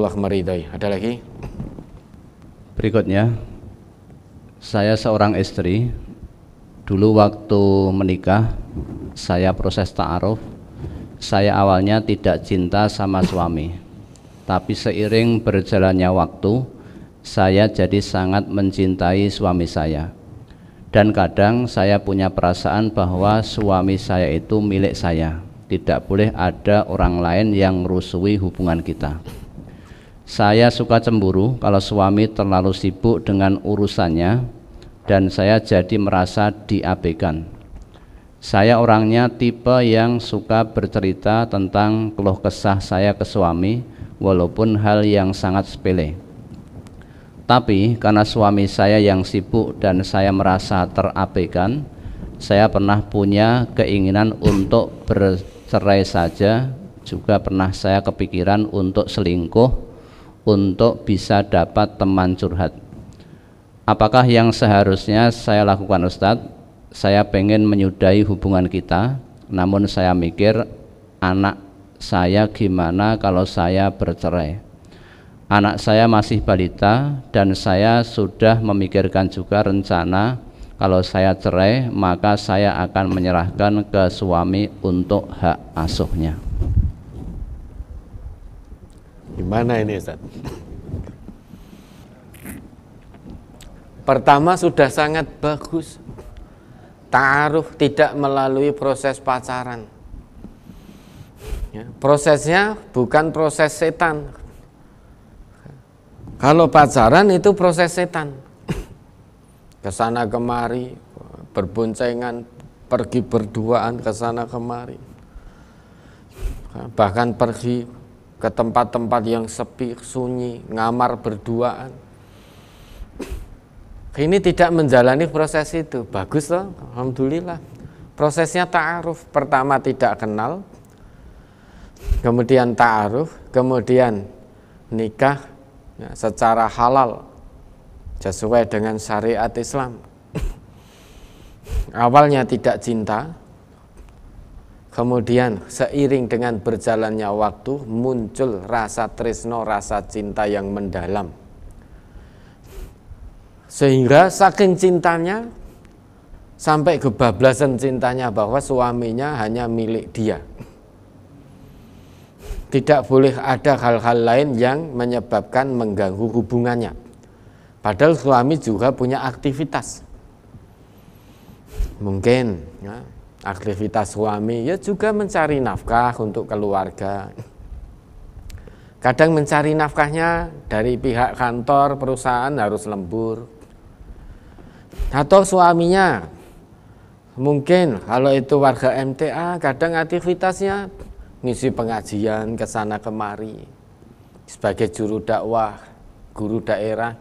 Allah meridai. Ada lagi? Berikutnya, saya seorang istri. Dulu waktu menikah, saya proses ta'aruf. Saya awalnya tidak cinta sama suami, tapi seiring berjalannya waktu, saya jadi sangat mencintai suami saya. Dan kadang saya punya perasaan bahwa suami saya itu milik saya. Tidak boleh ada orang lain yang merusui hubungan kita. Saya suka cemburu kalau suami terlalu sibuk dengan urusannya, dan saya jadi merasa diabaikan. Saya orangnya tipe yang suka bercerita tentang keluh kesah saya ke suami, walaupun hal yang sangat sepele. Tapi karena suami saya yang sibuk dan saya merasa terabaikan, saya pernah punya keinginan untuk bercerai saja. Juga pernah saya kepikiran untuk selingkuh untuk bisa dapat teman curhat. Apakah yang seharusnya saya lakukan, Ustadz? Saya pengen menyudahi hubungan kita, namun saya mikir anak saya gimana kalau saya bercerai. Anak saya masih balita dan saya sudah memikirkan juga rencana kalau saya cerai maka saya akan menyerahkan ke suami untuk hak asuhnya. Gimana ini, Ustaz? Pertama, sudah sangat bagus ta'aruf tidak melalui proses pacaran. Ya, prosesnya bukan proses setan. Kalau pacaran itu proses setan. Kesana kemari, berboncengan, pergi berduaan kesana kemari. Bahkan pergi ke tempat-tempat yang sepi, sunyi, ngamar berduaan. Ini tidak menjalani proses itu. Bagus loh, alhamdulillah. Prosesnya ta'aruf. Pertama tidak kenal, kemudian ta'aruf, kemudian nikah ya, secara halal sesuai dengan syariat Islam. Awalnya tidak cinta, kemudian seiring dengan berjalannya waktu muncul rasa tresno, rasa cinta yang mendalam. Sehingga saking cintanya sampai kebablasan cintanya bahwa suaminya hanya milik dia. Tidak boleh ada hal-hal lain yang menyebabkan mengganggu hubungannya. Padahal suami juga punya aktivitas. Mungkin ya, aktivitas suami ya juga mencari nafkah untuk keluarga. Kadang mencari nafkahnya dari pihak kantor, perusahaan harus lembur. Atau suaminya mungkin kalau itu warga MTA kadang aktivitasnya ngisi pengajian kesana kemari sebagai juru dakwah, guru daerah.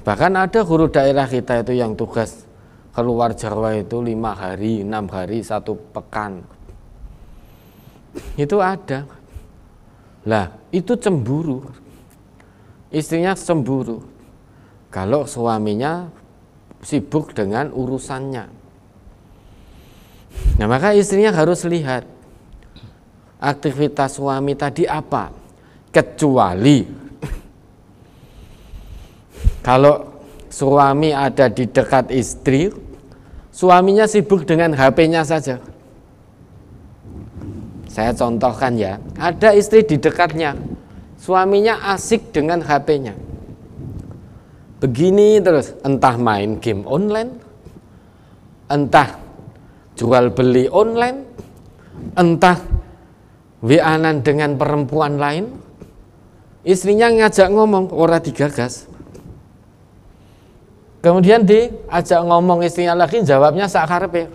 Bahkan ada guru daerah kita itu yang tugas keluar Jawa itu 5 hari, 6 hari, 1 pekan. Itu ada. Lah, itu cemburu. Istrinya cemburu kalau suaminya sibuk dengan urusannya. Nah, maka istrinya harus lihat aktivitas suami tadi apa. Kecuali kalau suami ada di dekat istri, suaminya sibuk dengan HP-nya saja. Saya contohkan ya, ada istri di dekatnya, suaminya asik dengan HP-nya. Begini terus, entah main game online, entah jual beli online, entah WA-an dengan perempuan lain. Istrinya ngajak ngomong, ora digagas. Kemudian diajak ngomong istrinya lagi, jawabnya sakarepe.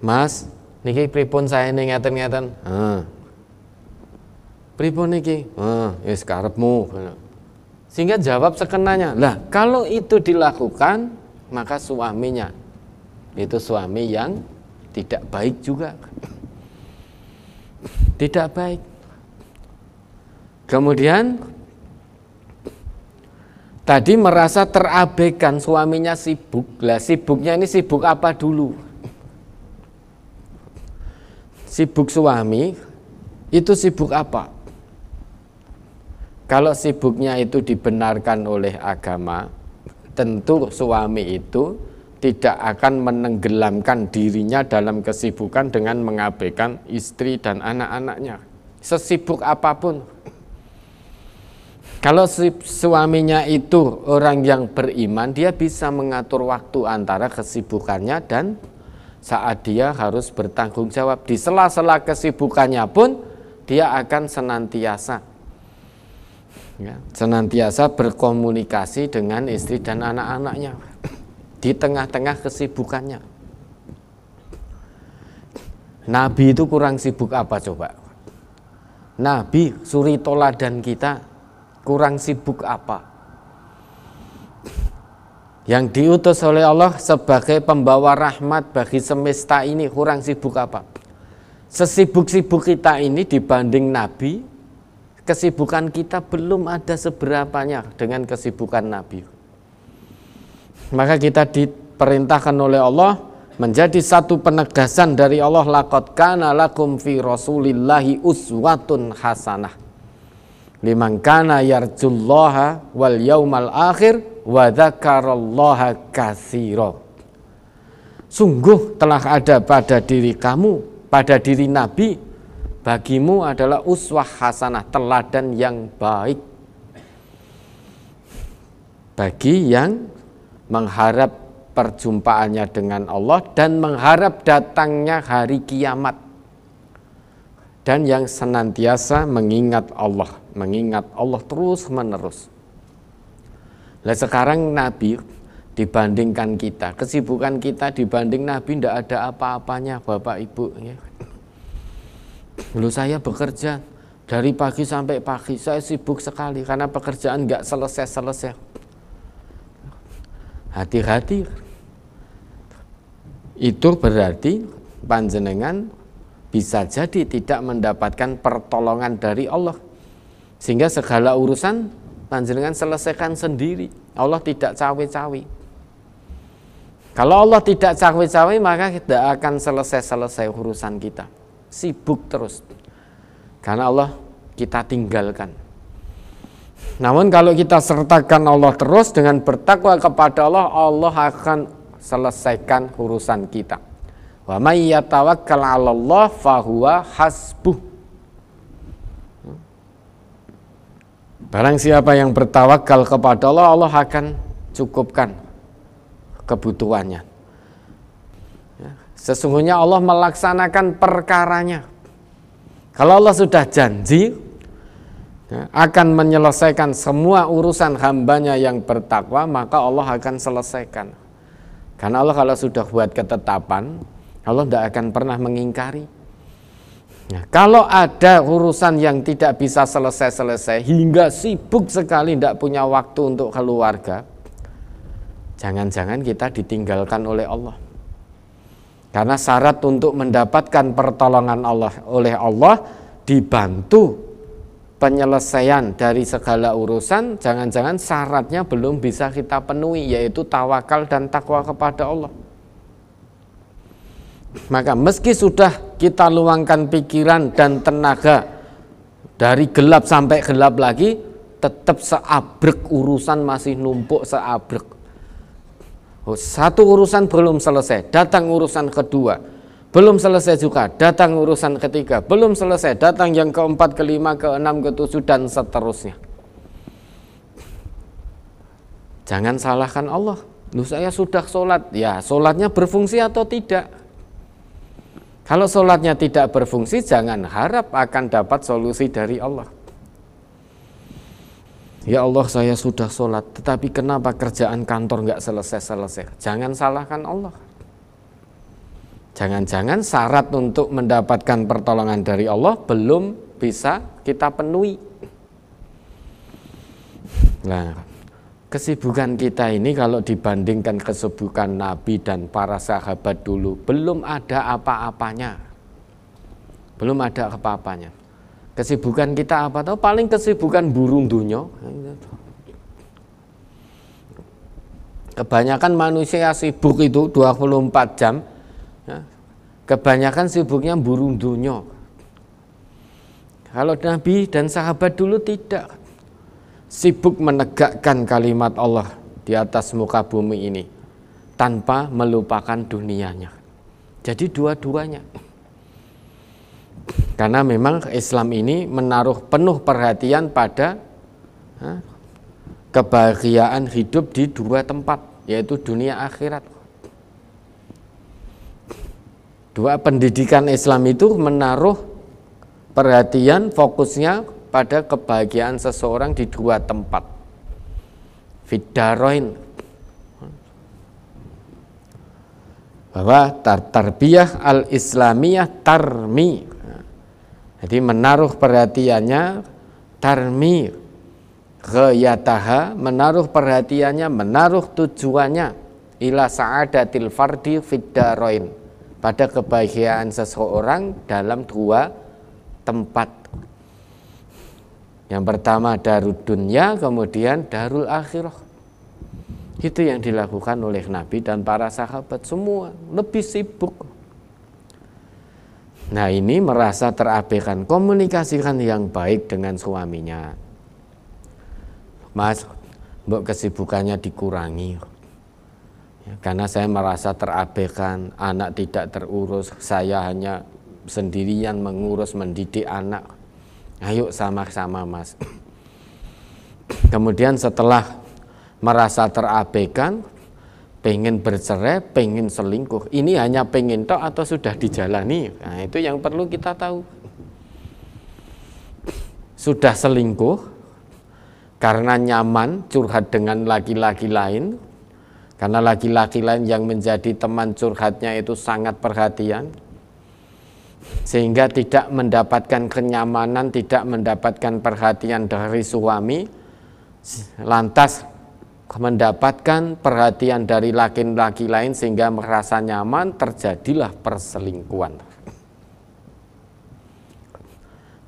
Mas, niki pripun saya ini ngeten-ngeten. Pripun niki? Wis karepmu. Sehingga jawab sekenanya. Lah, kalau itu dilakukan, maka suaminya itu suami yang tidak baik juga. Tidak baik. Kemudian tadi merasa terabaikan, suaminya sibuk. Lah, sibuknya ini sibuk apa dulu? Sibuk suami itu sibuk apa? Kalau sibuknya itu dibenarkan oleh agama, tentu suami itu tidak akan menenggelamkan dirinya dalam kesibukan dengan mengabaikan istri dan anak-anaknya, sesibuk apapun. Kalau suaminya itu orang yang beriman, dia bisa mengatur waktu antara kesibukannya dan saat dia harus bertanggung jawab. Di sela-sela kesibukannya pun dia akan senantiasa berkomunikasi dengan istri dan anak-anaknya di tengah-tengah kesibukannya. Nabi itu kurang sibuk apa coba? Nabi, suri toladan kita, kurang sibuk apa? Yang diutus oleh Allah sebagai pembawa rahmat bagi semesta ini, kurang sibuk apa? Sesibuk-sibuk kita ini dibanding Nabi, kesibukan kita belum ada seberapanya dengan kesibukan Nabi. Maka kita diperintahkan oleh Allah menjadi satu penegasan dari Allah, laqad kana lakum fi rasulillahi uswatun hasanah liman kana yarjullaha wal yaumal akhir wa dzakarallaha katsira. Sungguh telah ada pada diri kamu, pada diri Nabi, bagimu adalah uswah hasanah, teladan yang baik bagi yang mengharap perjumpaannya dengan Allah dan mengharap datangnya hari kiamat, dan yang senantiasa mengingat Allah terus menerus. Nah, sekarang Nabi dibandingkan kita, kesibukan kita dibanding Nabi tidak ada apa-apanya, Bapak Ibu. Lalu saya bekerja dari pagi sampai pagi, saya sibuk sekali karena pekerjaan nggak selesai-selesai. Hati-hati, itu berarti panjenengan bisa jadi tidak mendapatkan pertolongan dari Allah, sehingga segala urusan panjenengan selesaikan sendiri. Allah tidak cawe-cawe. Kalau Allah tidak cawe-cawe, maka tidak akan selesai-selesai urusan kita, sibuk terus, karena Allah kita tinggalkan. Namun kalau kita sertakan Allah terus dengan bertakwa kepada Allah, Allah akan selesaikan urusan kita. Wa may yatawakkal 'alallah fahuwa hasbuh. Barang siapa yang bertawakal kepada Allah, Allah akan cukupkan kebutuhannya. Sesungguhnya Allah melaksanakan perkaranya. Kalau Allah sudah janji akan menyelesaikan semua urusan hambanya yang bertakwa, maka Allah akan selesaikan. Karena Allah kalau sudah buat ketetapan, Allah tidak akan pernah mengingkari. Kalau ada urusan yang tidak bisa selesai-selesai hingga sibuk sekali, tidak punya waktu untuk keluarga, jangan-jangan kita ditinggalkan oleh Allah. Karena syarat untuk mendapatkan pertolongan Allah oleh Allah, dibantu penyelesaian dari segala urusan, jangan-jangan syaratnya belum bisa kita penuhi, yaitu tawakal dan takwa kepada Allah. Maka meski sudah kita luangkan pikiran dan tenaga dari gelap sampai gelap lagi, tetap seabrek urusan masih numpuk seabrek. Satu urusan belum selesai, datang urusan kedua. Belum selesai juga, datang urusan ketiga. Belum selesai, datang yang keempat, kelima, keenam, ketujuh, dan seterusnya. Jangan salahkan Allah. Loh, saya sudah sholat. Ya, sholatnya berfungsi atau tidak? Kalau sholatnya tidak berfungsi, jangan harap akan dapat solusi dari Allah. Ya Allah, saya sudah sholat, tetapi kenapa kerjaan kantor nggak selesai-selesai? Jangan salahkan Allah. Jangan-jangan syarat untuk mendapatkan pertolongan dari Allah belum bisa kita penuhi. Nah, kesibukan kita ini kalau dibandingkan kesibukan Nabi dan para sahabat dulu, belum ada apa-apanya. Belum ada apa-apanya. Kesibukan kita apa tahu? Paling kesibukan burung dunyo. Kebanyakan manusia sibuk itu 24 jam. Kebanyakan sibuknya burung dunyo. Kalau Nabi dan sahabat dulu tidak. sibuk menegakkan kalimat Allah di atas muka bumi ini tanpa melupakan dunianya. Jadi dua-duanya. Karena memang Islam ini menaruh penuh perhatian pada kebahagiaan hidup di dua tempat, yaitu dunia akhirat. Dua pendidikan Islam itu menaruh perhatian fokusnya pada kebahagiaan seseorang di dua tempat. Fiddaroin, bahwa tarbiyah al-islamiyah tarmi, jadi menaruh perhatiannya tarmi ghayataha, menaruh perhatiannya, menaruh tujuannya ila sa'adatil fardi fiddaroin, pada kebahagiaan seseorang dalam dua tempat. Yang pertama darud dunya, kemudian darul akhirah. Itu yang dilakukan oleh Nabi dan para sahabat semua, lebih sibuk. Nah, ini merasa terabaikan, komunikasikan yang baik dengan suaminya. Mas, mbok kesibukannya dikurangi. Ya, karena saya merasa terabaikan, anak tidak terurus, saya hanya sendirian mengurus, mendidik anak. Ayo sama-sama, Mas. Kemudian setelah merasa terabaikan, pengen bercerai, pengen selingkuh, ini hanya pengen tok atau sudah dijalani? Nah, itu yang perlu kita tahu. Sudah selingkuh karena nyaman curhat dengan laki-laki lain, karena laki-laki lain yang menjadi teman curhatnya itu sangat perhatian, sehingga tidak mendapatkan kenyamanan, tidak mendapatkan perhatian dari suami, lantas mendapatkan perhatian dari laki-laki lain sehingga merasa nyaman, terjadilah perselingkuhan.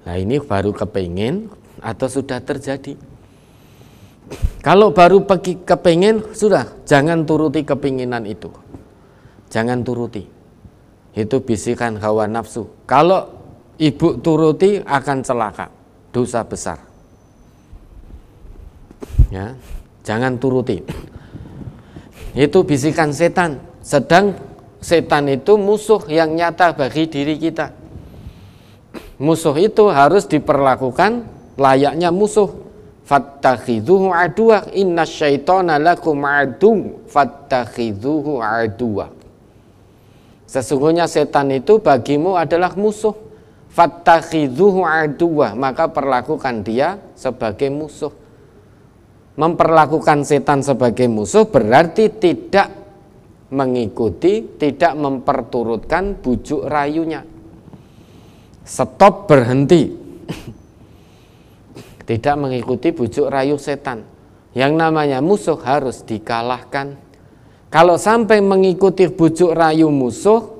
Nah, ini baru kepingin atau sudah terjadi? Kalau baru kepingin, sudah, jangan turuti kepinginan itu. Jangan turuti. Itu bisikan hawa nafsu. Kalau ibu turuti akan celaka, dosa besar. Ya. Jangan turuti. Itu bisikan setan. Sedang setan itu musuh yang nyata bagi diri kita. Musuh itu harus diperlakukan layaknya musuh. Fattakhidhuhu aduwa, innasyaitana lakum adu fattakhidhuhu aduwa. Sesungguhnya setan itu bagimu adalah musuh. Fattakhidhuhu aduwa, maka perlakukan dia sebagai musuh. Memperlakukan setan sebagai musuh berarti tidak mengikuti, tidak memperturutkan bujuk rayunya. Stop, berhenti. Tidak mengikuti bujuk rayu setan. Yang namanya musuh harus dikalahkan. Kalau sampai mengikuti bujuk rayu musuh,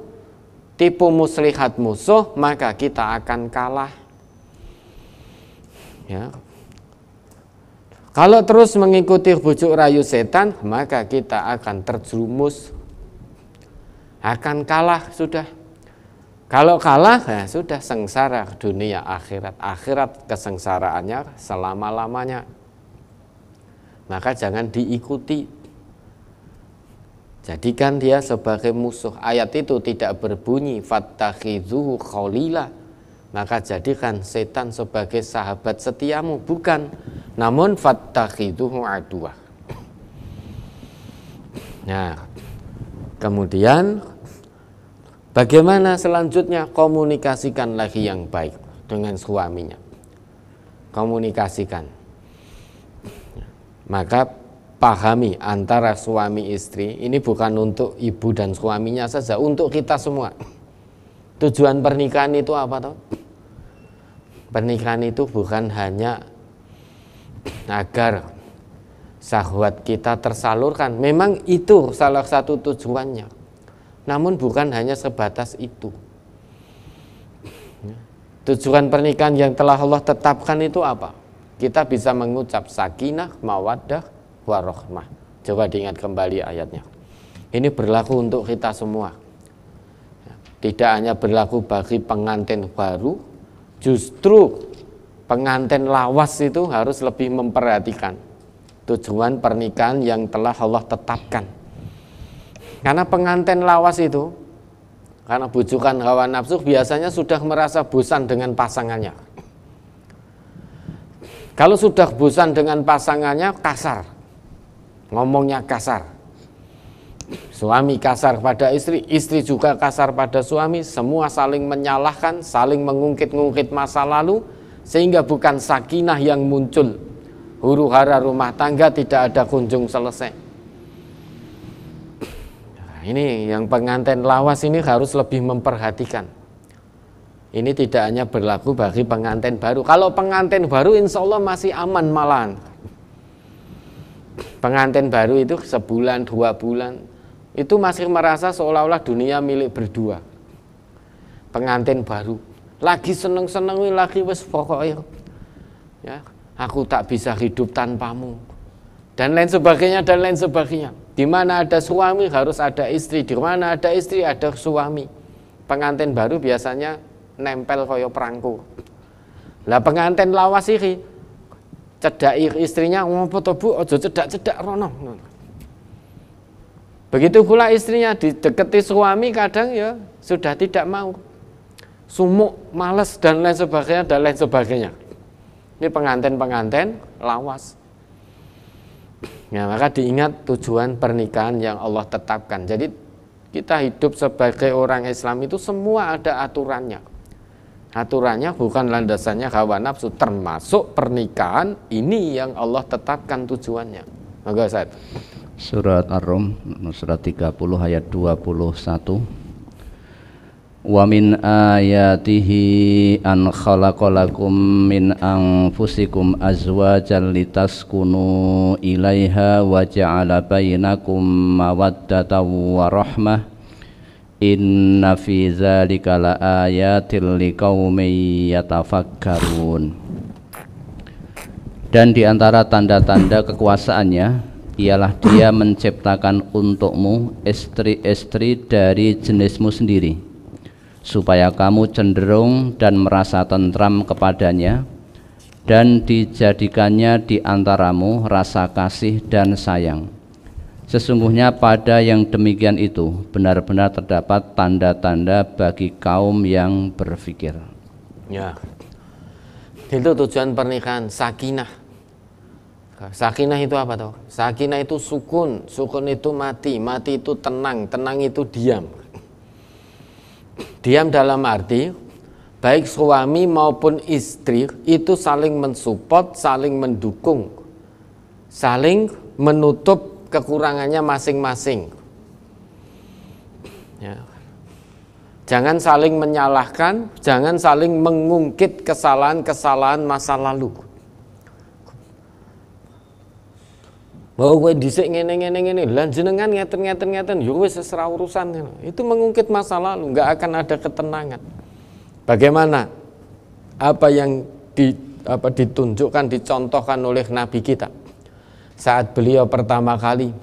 tipu muslihat musuh, maka kita akan kalah. Ya. Kalau terus mengikuti bujuk rayu setan, maka kita akan terjerumus, akan kalah sudah. Kalau kalah, ya sudah, sengsara dunia akhirat. Akhirat kesengsaraannya selama-lamanya. Maka jangan diikuti. Jadikan dia sebagai musuh. Ayat itu tidak berbunyi fattakhidhuhu khalila, maka jadikan setan sebagai sahabat setiamu, bukan. Namun fattakhidhuhu aduwa. Nah, kemudian bagaimana selanjutnya? Komunikasikan lagi yang baik dengan suaminya. Komunikasikan. Maka pahami antara suami istri, ini bukan untuk ibu dan suaminya saja, untuk kita semua. Tujuan pernikahan itu apa toh? Pernikahan itu bukan hanya agar syahwat kita tersalurkan. Memang itu salah satu tujuannya. Namun bukan hanya sebatas itu. Tujuan pernikahan yang telah Allah tetapkan itu apa? Kita bisa mengucap sakinah, mawaddah, warahmah. Coba diingat kembali ayatnya. Ini berlaku untuk kita semua. Tidak hanya berlaku bagi pengantin baru, justru pengantin lawas itu harus lebih memperhatikan tujuan pernikahan yang telah Allah tetapkan. Karena pengantin lawas itu, karena bujukan hawa nafsu, biasanya sudah merasa bosan dengan pasangannya. Kalau sudah bosan dengan pasangannya, kasar, ngomongnya kasar. Suami kasar pada istri, istri juga kasar pada suami, semua saling menyalahkan, saling mengungkit-ungkit masa lalu, sehingga bukan sakinah yang muncul. Huru-hara rumah tangga tidak ada kunjung selesai. Nah, ini yang pengantin lawas ini harus lebih memperhatikan. Ini tidak hanya berlaku bagi pengantin baru. Kalau pengantin baru insya Allah masih aman malahan. Pengantin baru itu sebulan, 2 bulan, itu masih merasa seolah-olah dunia milik berdua. Pengantin baru lagi seneng-seneng, lagi wes pokoknya ya, aku tak bisa hidup tanpamu, dan lain sebagainya, dan lain sebagainya. Di mana ada suami harus ada istri, di mana ada istri ada suami. Pengantin baru biasanya nempel koyo perangku. Lah pengantin lawas iki cedaki istrinya, ngopo to Bu, aja cedak-cedak rono. Begitu pula istrinya dideketi suami, kadang ya sudah tidak mau, sumuk, malas, dan lain sebagainya, dan lain sebagainya. Ini pengantin-pengantin lawas. Ya, maka diingat tujuan pernikahan yang Allah tetapkan. Jadi kita hidup sebagai orang Islam itu semua ada aturannya. Aturannya bukan landasannya hawa nafsu, termasuk pernikahan ini yang Allah tetapkan tujuannya. Maka Ustaz. Surat Ar-Rum surat 30 ayat 21. Wa min ayatihi an khalaqalakum min anfusikum azwajan litaskunu ilaiha wa ja'ala bainakum mawaddatan wa rahmah inna fi dzalika laayatil liqaumin yatafakkarun. Dan di antara tanda-tanda kekuasaannya ialah Dia menciptakan untukmu istri-istri dari jenismu sendiri, supaya kamu cenderung dan merasa tentram kepadanya, dan dijadikannya di antaramu rasa kasih dan sayang. Sesungguhnya pada yang demikian itu benar-benar terdapat tanda-tanda bagi kaum yang berfikir. Ya, itu tujuan pernikahan, sakinah. Sakinah itu apa toh? Sakinah itu sukun, sukun itu mati, mati itu tenang, tenang itu diam. Diam dalam arti baik suami maupun istri itu saling mensupport, saling mendukung, saling menutup kekurangannya masing-masing. Ya. Jangan saling menyalahkan, jangan saling mengungkit kesalahan-kesalahan masa lalu. Bahwa gue dhisik ngene, lan jenengan ngeten, yo wis ora urusan. Itu mengungkit masa lalu, enggak akan ada ketenangan. Bagaimana apa yang ditunjukkan, dicontohkan oleh Nabi kita saat beliau pertama kali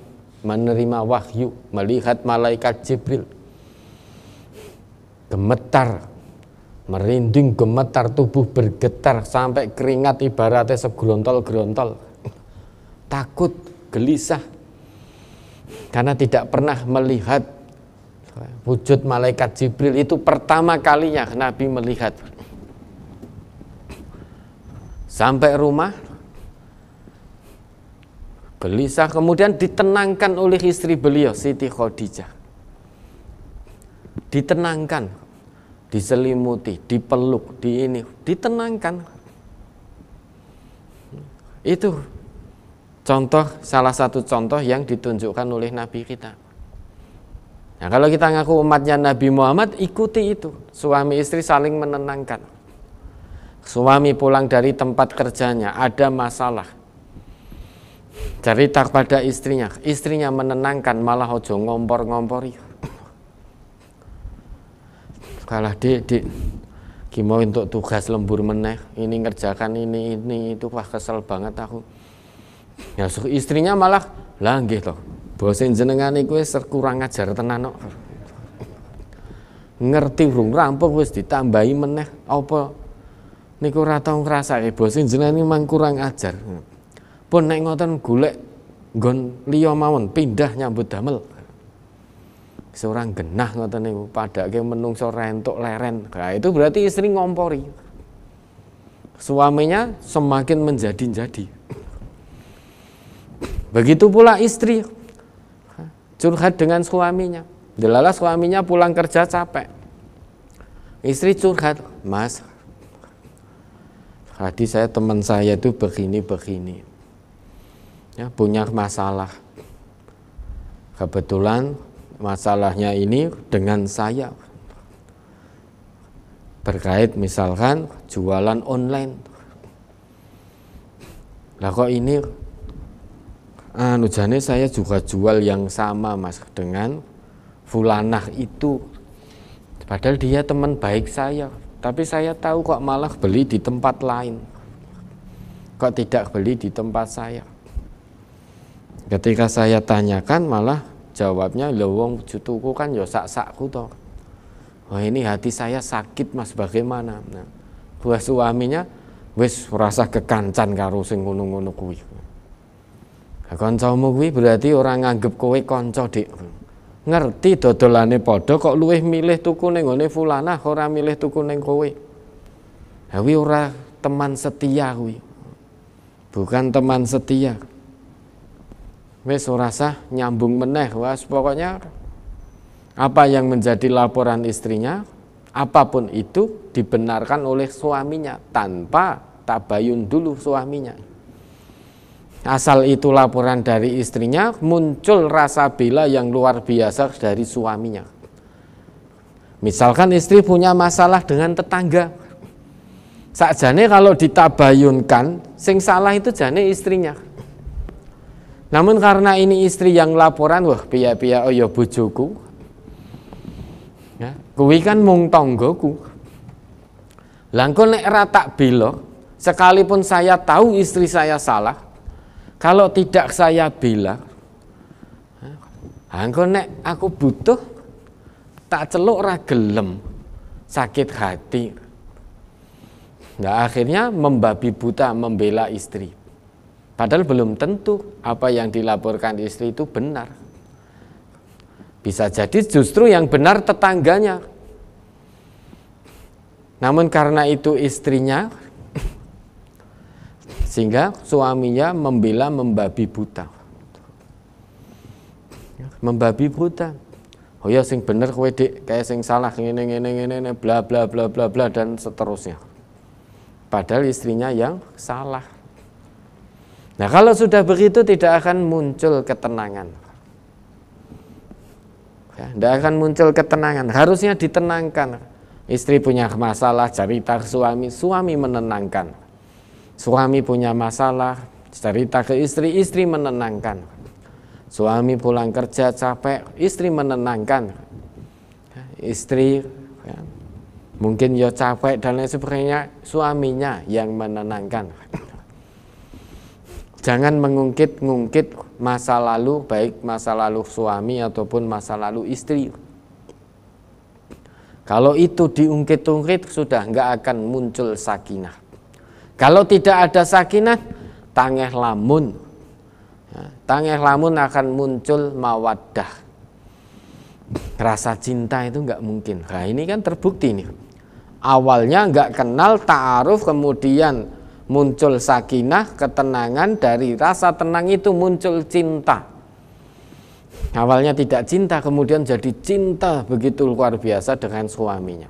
menerima wahyu, melihat malaikat Jibril, gemetar, merinding, gemetar, tubuh bergetar sampai keringat ibaratnya segerontol-gerontol, takut, gelisah, karena tidak pernah melihat wujud malaikat Jibril. Itu pertama kalinya Nabi melihat. Sampai rumah gelisah, kemudian ditenangkan oleh istri beliau Siti Khadijah. Ditenangkan, diselimuti, dipeluk, ditenangkan. Itu contoh, salah satu contoh yang ditunjukkan oleh Nabi kita. Nah, kalau kita ngaku umatnya Nabi Muhammad, ikuti itu. Suami istri saling menenangkan. Suami pulang dari tempat kerjanya, ada masalah, cerita pada istrinya, istrinya menenangkan, malah ojo ngompor-ngompori. Kalah gimana untuk tugas lembur meneh, ini ngerjakan ini itu, wah kesel banget aku. Ya istrinya malah lah nggih to. Bosen jenengan iku wis kurang ajar tenan kok. Ngerti urung rampung wis ditambahi meneh apa niku ora tau ngrasake bos jenengan memang kurang ajar. Pun nek ngoten golek nggon liya mawon pindah nyambut damel. Seorang genah ngoten niku padake menungso rentuk leren. Nah, itu berarti istri ngompori. Suaminya semakin menjadi-jadi. Begitu pula istri curhat dengan suaminya. Delala suaminya pulang kerja capek. Istri curhat, "Mas, tadi teman saya itu begini-begini. Ya, punya masalah. Kebetulan masalahnya ini dengan saya. Terkait misalkan jualan online. Lah kok ini jane saya juga jual yang sama Mas dengan fulanah itu. Padahal dia teman baik saya, tapi saya tahu kok malah beli di tempat lain. Kok tidak beli di tempat saya?" Ketika saya tanyakan malah jawabnya, "Lho wong jutuku kan ya sak-sakku toh." "Wah, ini hati saya sakit Mas, bagaimana?" Nah, buah suaminya wis rasa kekancan karo sing ngono-ngono kuwi. Kancamu kuwi berarti orang nganggep kowe kanca, Dik. Ngerti dodolane padha kok luwih milih tuku ning ngone fulanah ora milih tuku ning kowe. Ha kuwi ora teman setia kuwi. Bukan teman setia. Wis ora sah nyambung meneh. Wes pokoknya apa yang menjadi laporan istrinya, apapun itu dibenarkan oleh suaminya tanpa tabayun dulu suaminya. Asal itu laporan dari istrinya, muncul rasa bela yang luar biasa dari suaminya. Misalkan istri punya masalah dengan tetangga. Sakjane kalau ditabayunkan, sing salah itu jane istrinya. Namun karena ini istri yang laporan, wah piye-piye oh ya bojoku. Ya, kuwi kan mung tanggoku. Lah engko nek ra tak bela, sekalipun saya tahu istri saya salah, kalau tidak saya bela, engko nek aku butuh tak celuk ra gelem, sakit hati. Nah, akhirnya membabi buta membela istri. Padahal belum tentu apa yang dilaporkan istri itu benar. Bisa jadi justru yang benar tetangganya. Namun karena itu istrinya, sehingga suaminya membela membabi buta. Membabi buta. Oh ya sing bener kowe Dik, kayak sing salah ngene bla bla bla bla bla dan seterusnya. Padahal istrinya yang salah. Nah, kalau sudah begitu tidak akan muncul ketenangan. Ya, tidak akan muncul ketenangan. Harusnya ditenangkan. Istri punya masalah, cerita ke suami, suami menenangkan. Suami punya masalah, cerita ke istri, istri menenangkan. Suami pulang kerja capek, istri menenangkan. Istri ya, mungkin ya capek dan lain sebagainya, suaminya yang menenangkan. Jangan mengungkit-ungkit masa lalu, baik masa lalu suami ataupun masa lalu istri. Kalau itu diungkit-ungkit sudah enggak akan muncul sakinah. Kalau tidak ada sakinah, tangeh lamun. Ya, tangeh lamun akan muncul mawaddah. Rasa cinta itu enggak mungkin. Nah, ini kan terbukti nih. Awalnya enggak kenal ta'aruf, kemudian muncul sakinah, ketenangan, dari rasa tenang itu muncul cinta. Awalnya tidak cinta, kemudian jadi cinta begitu luar biasa dengan suaminya.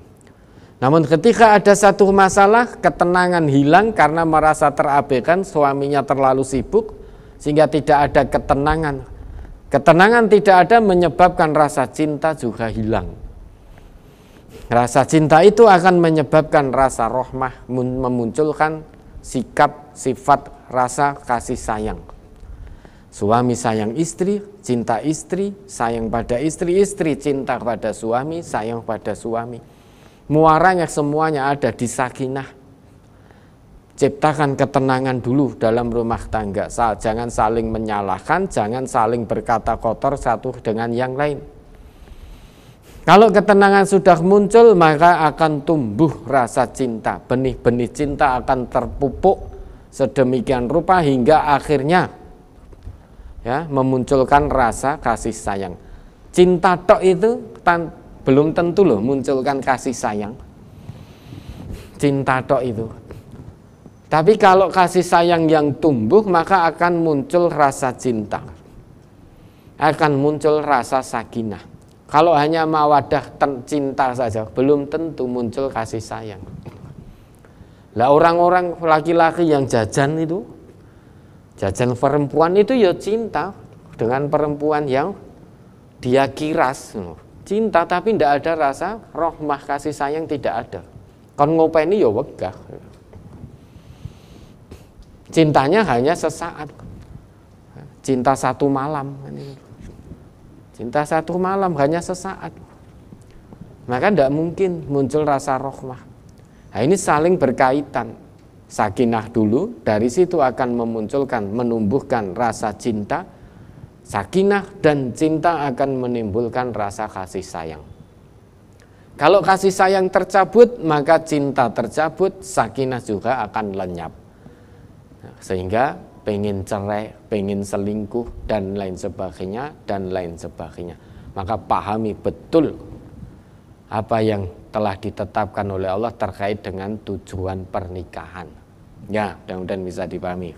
Namun ketika ada satu masalah, ketenangan hilang karena merasa terabaikan, suaminya terlalu sibuk, sehingga tidak ada ketenangan. Ketenangan tidak ada menyebabkan rasa cinta juga hilang. Rasa cinta itu akan menyebabkan rasa rahmah, memunculkan sikap, sifat, rasa kasih sayang. Suami sayang istri, cinta istri, sayang pada istri, istri cinta pada suami, sayang pada suami. Muaranya semuanya ada di sakinah. Ciptakan ketenangan dulu dalam rumah tangga. Jangan saling menyalahkan, jangan saling berkata kotor satu dengan yang lain. Kalau ketenangan sudah muncul, maka akan tumbuh rasa cinta. Benih-benih cinta akan terpupuk sedemikian rupa hingga akhirnya ya memunculkan rasa kasih sayang. Cinta tok itu belum tentu loh munculkan kasih sayang. Cinta tok itu. Tapi kalau kasih sayang yang tumbuh, maka akan muncul rasa cinta. Akan muncul rasa sakinah. Kalau hanya mawadah cinta saja, belum tentu muncul kasih sayang. Lah orang-orang laki-laki yang jajan itu, jajan perempuan itu ya cinta dengan perempuan yang dia kiras. Cinta tapi tidak ada rasa rahmah kasih sayang, tidak ada. Kon ngopeni ya wegah. Cintanya hanya sesaat. Cinta satu malam. Cinta satu malam hanya sesaat. Maka tidak mungkin muncul rasa rahmah. Nah, ini saling berkaitan. Sakinah dulu, dari situ akan memunculkan, menumbuhkan rasa cinta. Sakinah dan cinta akan menimbulkan rasa kasih sayang. Kalau kasih sayang tercabut, maka cinta tercabut, sakinah juga akan lenyap. Sehingga pengen cerai, pengen selingkuh, dan lain sebagainya, dan lain sebagainya. Maka pahami betul apa yang telah ditetapkan oleh Allah terkait dengan tujuan pernikahan. Ya, mudah-mudahan bisa dipahami.